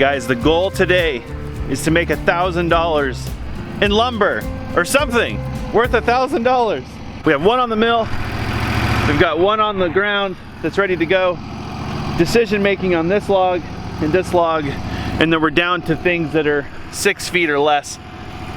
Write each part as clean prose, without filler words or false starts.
guys, the goal today is to make $1,000 in lumber or something worth $1,000. We have one on the mill. We've got one on the ground that's ready to go. Decision making on this log and this log, and then we're down to things that are 6 feet or less,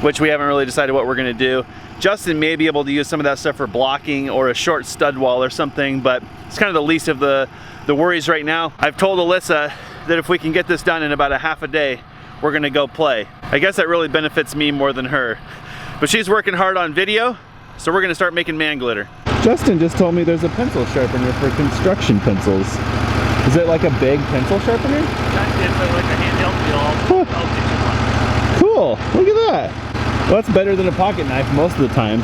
which we haven't really decided what we're gonna do. Justin may be able to use some of that stuff for blocking or a short stud wall or something, but it's kind of the least of the worries right now. I've told Alyssa that if we can get this done in about a half a day, we're gonna go play. I guess that really benefits me more than her. But she's working hard on video, so we're gonna start making man glitter. Justin just told me there's a pencil sharpener for construction pencils. Is it like a big pencil sharpener? It's like a handheld wheel. I'll get you one. Cool, look at that. Well, that's better than a pocket knife most of the time.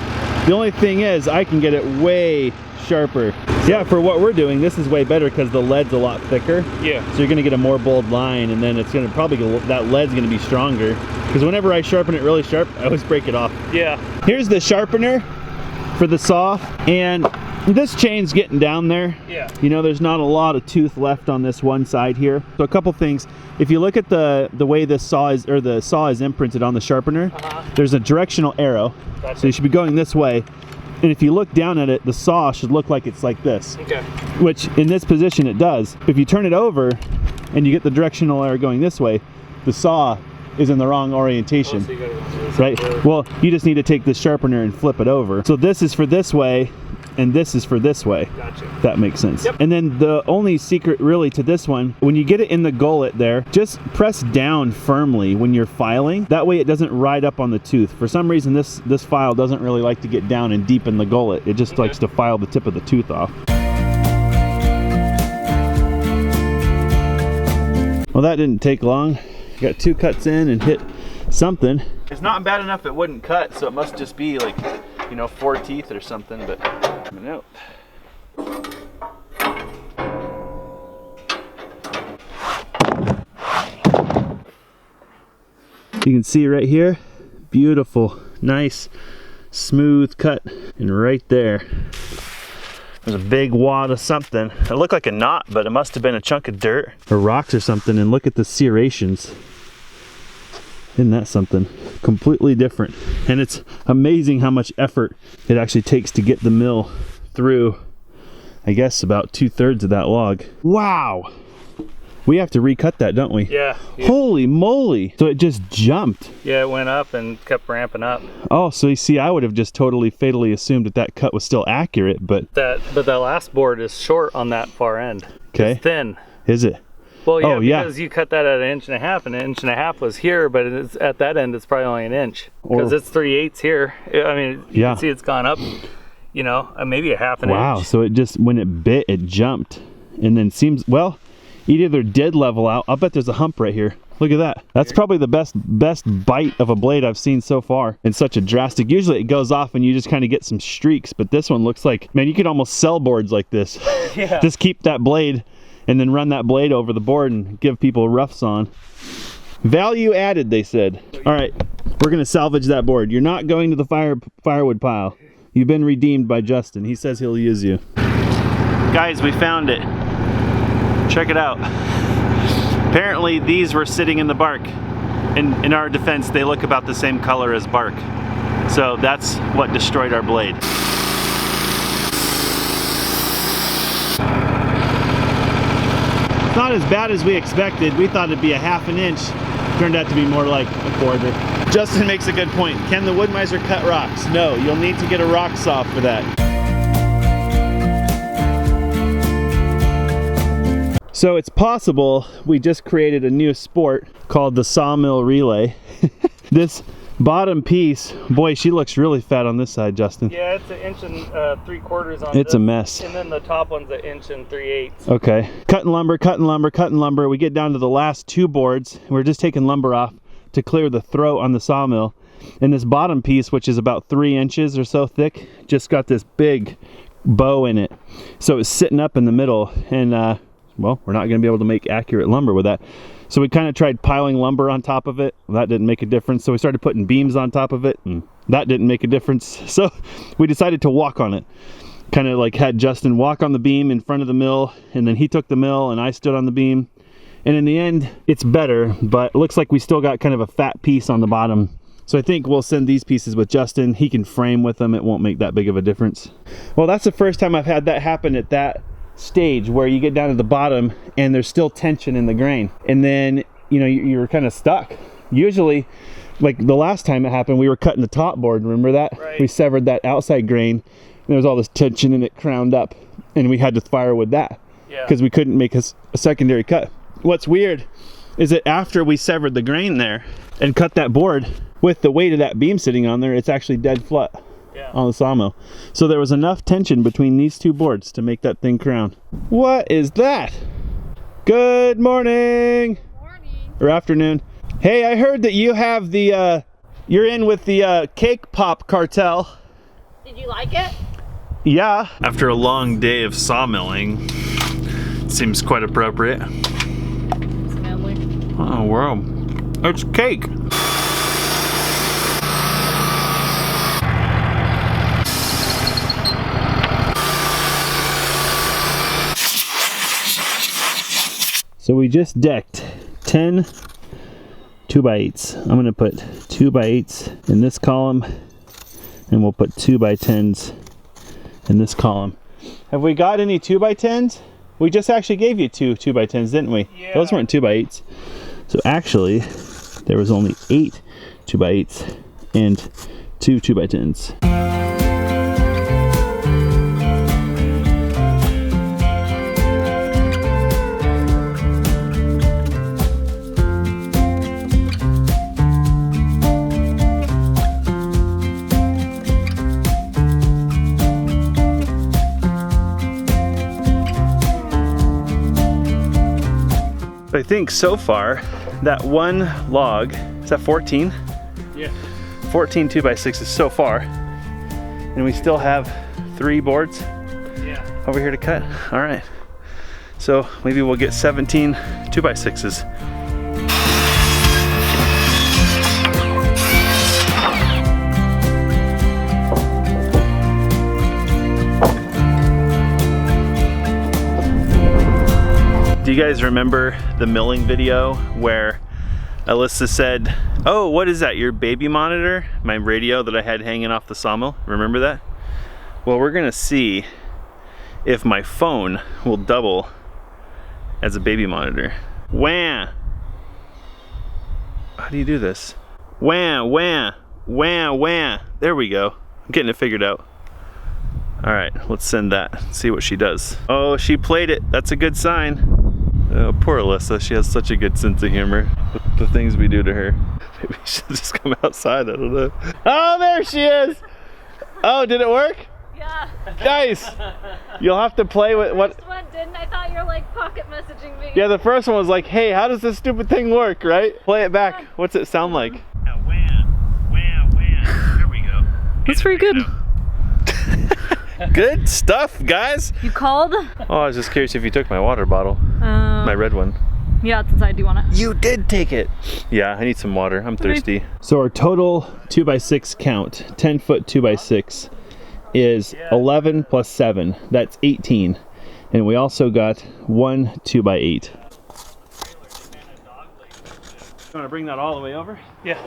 The only thing is I can get it way sharper. Yeah, for what we're doing, this is way better because the lead's a lot thicker. Yeah. So you're gonna get a more bold line, and then it's gonna probably go, that lead's gonna be stronger. Because whenever I sharpen it really sharp, I always break it off. Yeah. Here's the sharpener for the saw, and this chain's getting down there. Yeah. You know, there's not a lot of tooth left on this one side here. So a couple things. If you look at the way this saw is, or the saw is imprinted on the sharpener, there's a directional arrow. Gotcha. So you should be going this way. And if you look down at it, the saw should look like it's like this. Okay. Which in this position it does. If you turn it over and you get the directional arrow going this way, the saw is in the wrong orientation. Oh, so you gotta go this right? way. Well, you just need to take the sharpener and flip it over. So this is for this way, and this is for this way. Gotcha. That makes sense. Yep. And then the only secret really to this one, when you get it in the gullet there, just press down firmly when you're filing. That way it doesn't ride up on the tooth. For some reason this file doesn't really like to get down and deep in the gullet. It just likes to file the tip of the tooth off. Well, that didn't take long. Got 2 cuts in and hit something. It's not bad enough it wouldn't cut, so it must just be like, you know, 4 teeth or something, but no. You can see right here, beautiful, nice, smooth cut, and right there, there's a big wad of something. It looked like a knot, but it must have been a chunk of dirt or rocks or something, and look at the serrations. Isn't that something? Completely different. And it's amazing how much effort it actually takes to get the mill through, I guess, about 2/3 of that log. Wow! We have to recut that, don't we? Yeah. Holy moly! So it just jumped. Yeah, it went up and kept ramping up. Oh, so you see, I would have just totally fatally assumed that that cut was still accurate, but... That last board is short on that far end. Okay. It's thin. Is it? Well, yeah, Oh, yeah. because you cut that at 1.5 inches, and 1.5 inches was here, but it's, at that end it's probably only 1 inch. Because it's 3/8 here. I mean, you can see it's gone up, you know, maybe 1/2 inch. Wow, so it just, when it bit, it jumped. And then seems, well, it either did level out. I'll bet there's a hump right here. Look at that. That's probably the best bite of a blade I've seen so far. In such a drastic, usually it goes off and you just kind of get some streaks, but this one looks like, man, you could almost sell boards like this. Yeah. Just keep that blade and then run that blade over the board and give people roughs on. Value added, they said. All right, we're gonna salvage that board. You're not going to the firewood pile. You've been redeemed by Justin. He says he'll use you. Guys, we found it. Check it out. Apparently these were sitting in the bark. In our defense, they look about the same color as bark. So that's what destroyed our blade. Not as bad as we expected. We thought it'd be 1/2 inch. Turned out to be more like 1/4. Justin makes a good point. Can the wood-mizer cut rocks? No, you'll need to get a rock saw for that. So it's possible we just created a new sport called the Sawmill relay. This bottom piece, boy, she looks really fat on this side, Justin. Yeah, it's 1.75 inches on It's this, a mess. and then the top one's 1.3/8 inches. Okay, cutting lumber, cutting lumber, cutting lumber. We get down to the last 2 boards. We're just taking lumber off to clear the throat on the sawmill. And this bottom piece, which is about 3 inches or so thick, just got this big bow in it. So it's sitting up in the middle, and well, we're not gonna be able to make accurate lumber with that. So we kind of tried piling lumber on top of it. Well, that didn't make a difference. So we started putting beams on top of it, and that didn't make a difference. So we decided to walk on it. Kind of like had Justin walk on the beam in front of the mill, and then he took the mill and I stood on the beam. And in the end, it's better, but it looks like we still got kind of a fat piece on the bottom. So I think we'll send these pieces with Justin. He can frame with them. It won't make that big of a difference. Well, that's the first time I've had that happen at that stage where you get down to the bottom and there's still tension in the grain. And then, you know, you're kind of stuck. Usually, like the last time it happened, we were cutting the top board. Remember that? Right. We severed that outside grain. And there was all this tension and it crowned up. And we had to firewood that because we couldn't make a secondary cut. What's weird is that after we severed the grain there and cut that board, with the weight of that beam sitting on there, it's actually dead flat on the sawmill. So there was enough tension between these two boards to make that thing crown. What is that? Good morning. Morning. Or afternoon. Hey, I heard that you have the, you're in with the cake pop cartel. Did you like it? Yeah. After a long day of sawmilling, seems quite appropriate. It's manly. Oh, wow. It's cake. So we just decked 10 2x8s. I'm gonna put 2x8s in this column, and we'll put 2x10s in this column. Have we got any 2x10s? We just actually gave you two 2x10s, didn't we? Yeah. Those weren't 2x8s. So actually, there was only 8 2x8s and 2 2x10s. I think so far, that one log, is that 14? Yeah. 14 2x6s so far. And we still have 3 boards over here to cut. All right. So maybe we'll get 17 2x6s. Do you guys remember the milling video where Alyssa said, "Oh, what is that, your baby monitor?" My radio that I had hanging off the sawmill. Remember that? Well, we're gonna see if my phone will double as a baby monitor. Wham! How do you do this? Wham, wham, wham, wham. There we go. I'm getting it figured out. All right, let's send that, see what she does. Oh, she played it. That's a good sign. Oh, poor Alyssa, she has such a good sense of humor with the things we do to her. Maybe she should just come outside, I don't know. Oh, there she is! Oh, did it work? Yeah. Nice! You'll have to play with what... The first one didn't. I thought you were like pocket messaging me. Yeah, the first one was like, hey, how does this stupid thing work, right? Play it back. What's it sound like? Wham, wham, wham. There we go. That's pretty good. Good stuff, guys. You called? Oh, I was just curious if you took my water bottle. My red one. Yeah, it's inside. Do you want it? You did take it. Yeah, I need some water. I'm thirsty. So our total 2x6 count, 10 foot 2x6, is 11 plus 7. That's 18. And we also got 1 2x8. You want to bring that all the way over? Yeah.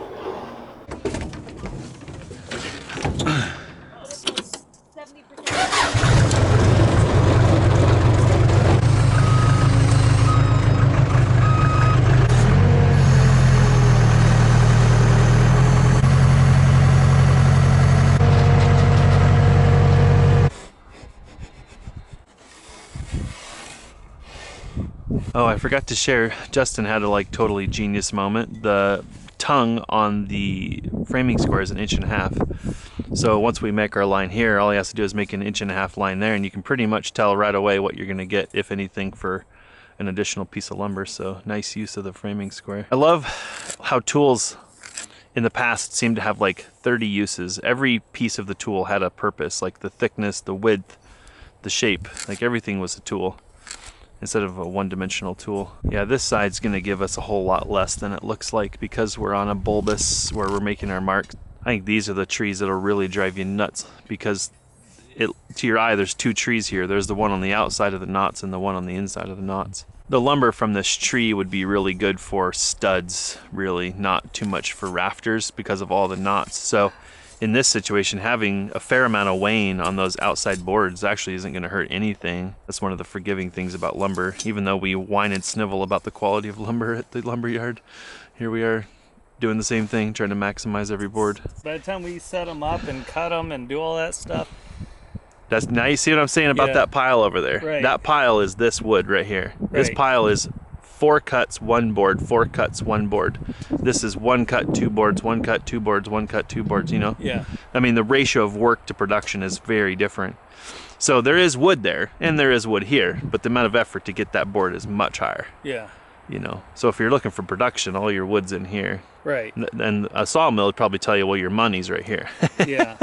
Oh, I forgot to share, Justin had a like totally genius moment. The tongue on the framing square is 1.5 inches. So once we make our line here, all he has to do is make an 1.5 inch line there, and you can pretty much tell right away what you're gonna get, if anything, for an additional piece of lumber. So nice use of the framing square. I love how tools in the past seem to have like 30 uses. Every piece of the tool had a purpose, like the thickness, the width, the shape, like everything was a tool instead of a one-dimensional tool. Yeah, this side's gonna give us a whole lot less than it looks like because we're on a bulbous where we're making our marks. I think these are the trees that'll really drive you nuts because to your eye there's 2 trees here. There's the one on the outside of the knots and the one on the inside of the knots. The lumber from this tree would be really good for studs, really, not too much for rafters because of all the knots. So in this situation, having a fair amount of weighing on those outside boards actually isn't gonna hurt anything. That's one of the forgiving things about lumber. Even though we whine and snivel about the quality of lumber at the lumber yard, here we are doing the same thing, trying to maximize every board. By the time we set them up and cut them and do all that stuff. That's now you see what I'm saying about that pile over there. Right. That pile is this wood right here. Right. This pile is 4 cuts, 1 board, 4 cuts, 1 board. This is 1 cut, 2 boards, 1 cut, 2 boards, 1 cut, 2 boards, you know? Yeah. I mean, the ratio of work to production is very different. So there is wood there, and there is wood here, but the amount of effort to get that board is much higher. Yeah. You know, so if you're looking for production, all your wood's in here. Right. And a sawmill would probably tell you, well, your money's right here. Yeah.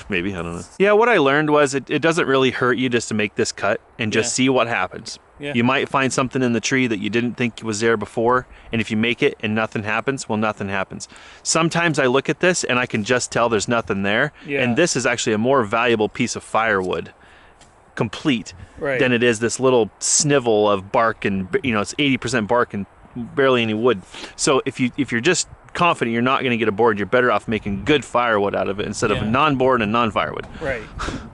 Maybe, I don't know. Yeah, what I learned was it doesn't really hurt you just to make this cut and just see what happens. Yeah. You might find something in the tree that you didn't think was there before, and if you make it and nothing happens, well, nothing happens. Sometimes I look at this and I can just tell there's nothing there, and this is actually a more valuable piece of firewood, complete, than it is this little snivel of bark, and you know, it's 80% bark and barely any wood. So if you're just confident you're not going to get a board, you're better off making good firewood out of it instead of a non-board and non-firewood. Right.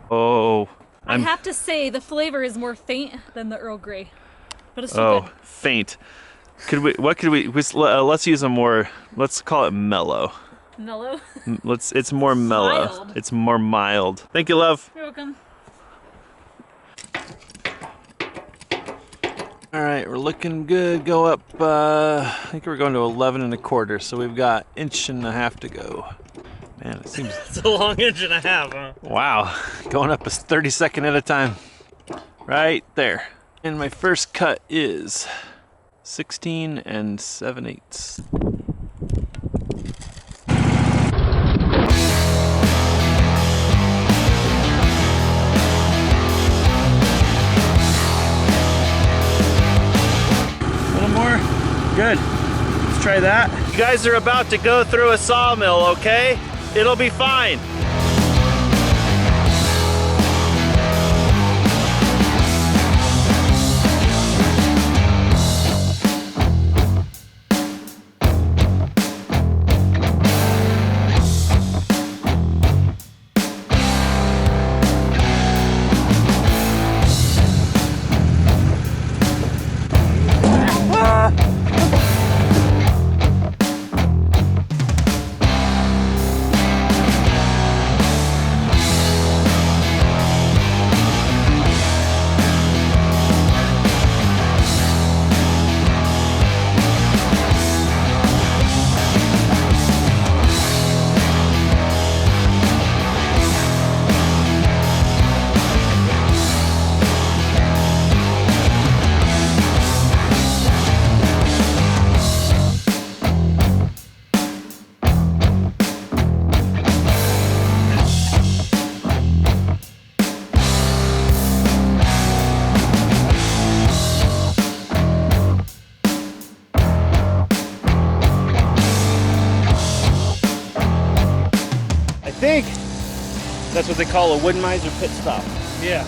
Oh, I have to say the flavor is more faint than the Earl Grey, but it's still good. Faint. Let's use a more, let's call it mellow. Mellow? It's more mellow. Mild. It's more mild. Thank you, love. You're welcome. All right, we're looking good. Go up, I think we're going to 11 1/4, so we've got 1.5 inches to go. Man, it seems... It's a long 1.5 inches, huh? Wow, going up a 30-second at a time. Right there. And my first cut is 16 7/8. Good. Let's try that. You guys are about to go through a sawmill, okay? It'll be fine. I think that's what they call a wood-mizer pit stop. Yeah.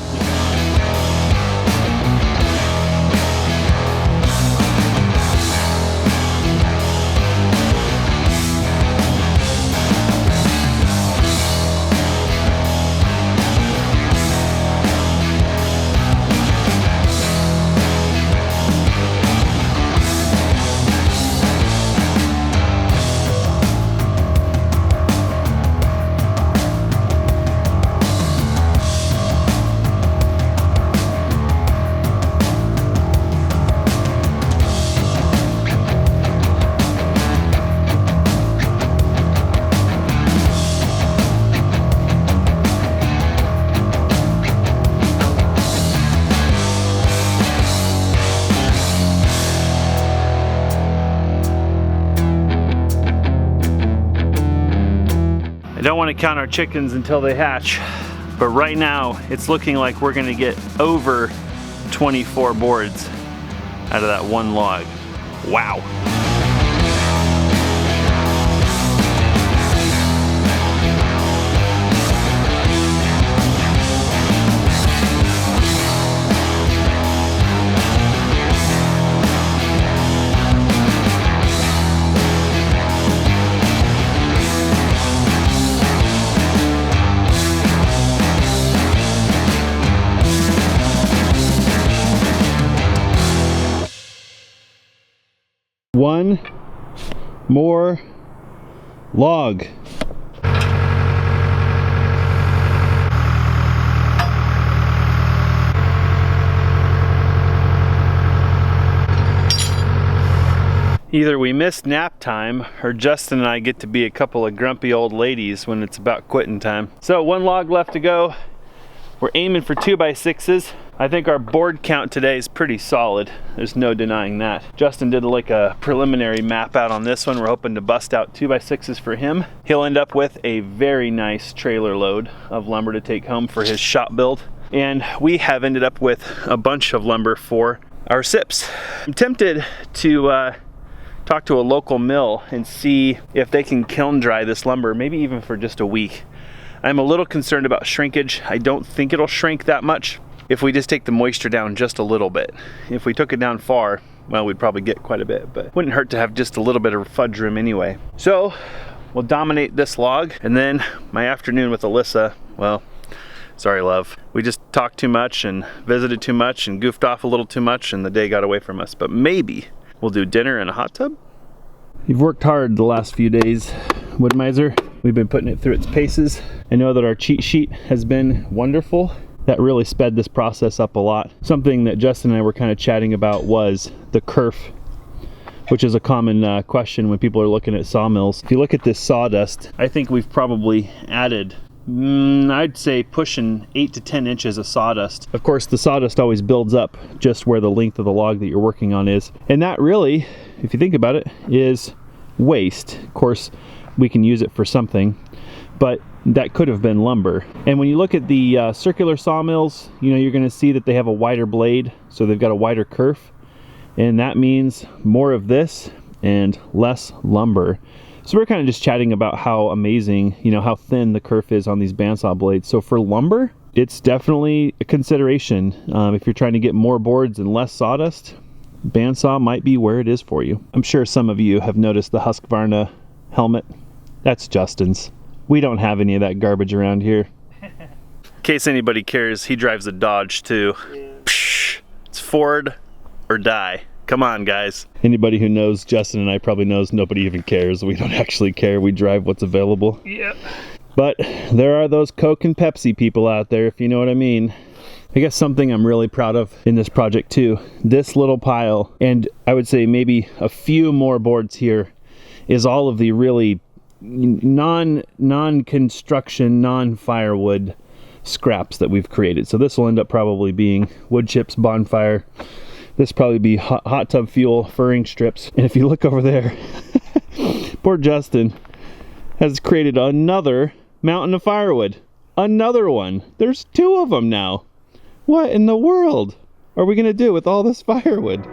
I don't want to count our chickens until they hatch, but right now it's looking like we're going to get over 24 boards out of that one log. Wow. one more log. Either we miss nap time or Justin and I get to be a couple of grumpy old ladies when it's about quitting time. So one log left to go. We're aiming for 2x6s. I think our board count today is pretty solid. There's no denying that. Justin did like a preliminary map out on this one. We're hoping to bust out 2x6s for him. He'll end up with a very nice trailer load of lumber to take home for his shop build. And we have ended up with a bunch of lumber for our SIPs. I'm tempted to talk to a local mill and see if they can kiln dry this lumber, maybe even for just a week. I'm a little concerned about shrinkage. I don't think it'll shrink that much if we just take the moisture down just a little bit. If we took it down far, well, we'd probably get quite a bit, but wouldn't hurt to have just a little bit of fudge room anyway. So we'll dominate this log, and then my afternoon with Alyssa, well, sorry love, we just talked too much and visited too much and goofed off a little too much, and the day got away from us. But maybe we'll do dinner in a hot tub. You've worked hard the last few days, wood-mizer. We've been putting it through its paces. I know that our cheat sheet has been wonderful. That really sped this process up a lot. Something that Justin and I were kind of chatting about was the kerf, which is a common question when people are looking at sawmills. If you look at this sawdust, I think we've probably added I'd say pushing 8 to 10 inches of sawdust. Of course, the sawdust always builds up just where the length of the log that you're working on is. And that really, if you think about it, is waste. Of course, we can use it for something, but that could have been lumber. And when you look at the circular sawmills, you know, you're going to see that they have a wider blade, so they've got a wider kerf, and that means more of this and less lumber. So we're kind of just chatting about how amazing, you know, how thin the kerf is on these bandsaw blades. So for lumber, it's definitely a consideration. If you're trying to get more boards and less sawdust, bandsaw might be where it is for you. I'm sure some of you have noticed the Husqvarna helmet. That's Justin's. We don't have any of that garbage around here. In case anybody cares, he drives a Dodge too. Yeah. Psh, it's Ford or die. Come on, guys. Anybody who knows Justin and I probably knows nobody even cares. We don't actually care. We drive what's available. Yep. But there are those Coke and Pepsi people out there, if you know what I mean. I guess something I'm really proud of in this project too, this little pile, and I would say maybe a few more boards here, is all of the really non-construction, non-firewood scraps that we've created. So this will end up probably being wood chips, bonfire. This probably be hot tub fuel, furring strips. And if you look over there, poor Justin has created another mountain of firewood. Another one. There's 2 of them now. What in the world are we gonna do with all this firewood?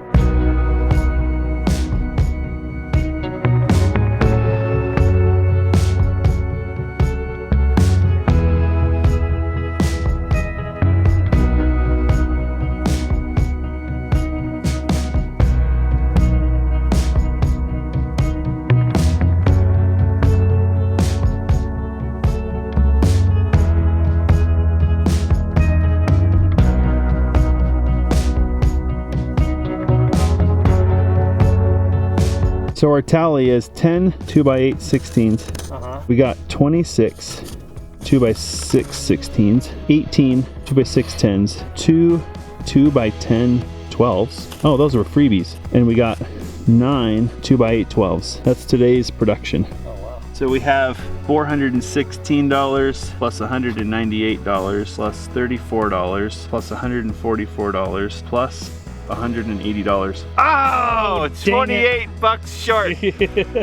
So our tally is 10 2x8 16s. We got 26 2x6 16s, 18 2x6 10s, 2 2x10 12s. Oh, those were freebies. And we got 9 2x8 12s. That's today's production. Oh, wow. So we have $416 plus $198 plus $34 plus $144 plus $180. Oh, 28 bucks short.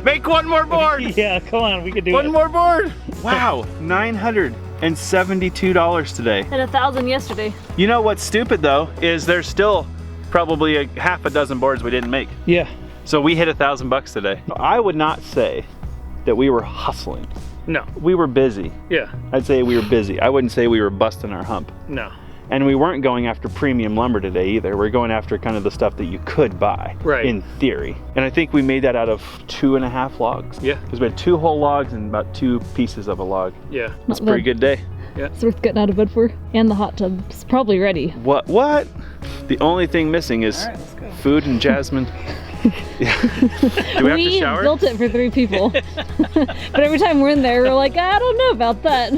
Make one more board. Yeah, come on, we can do one more board. Wow, $972 today. And 1,000 yesterday. You know what's stupid though is there's still probably a half a dozen boards we didn't make. Yeah. So we hit $1,000 today. I would not say that we were hustling. No. We were busy. Yeah. I'd say we were busy. I wouldn't say we were busting our hump. No. And we weren't going after premium lumber today either. We're going after kind of the stuff that you could buy, right, in theory. And I think we made that out of 2.5 logs. Yeah. Because we had 2 whole logs and about 2 pieces of a log. Yeah. It's a pretty good day. Yeah. It's worth getting out of bed for. And the hot tub's probably ready. What? The only thing missing is food and Jasmine. Yeah. Do we have to shower? built it for 3 people. But every time we're in there, we're like, I don't know about that.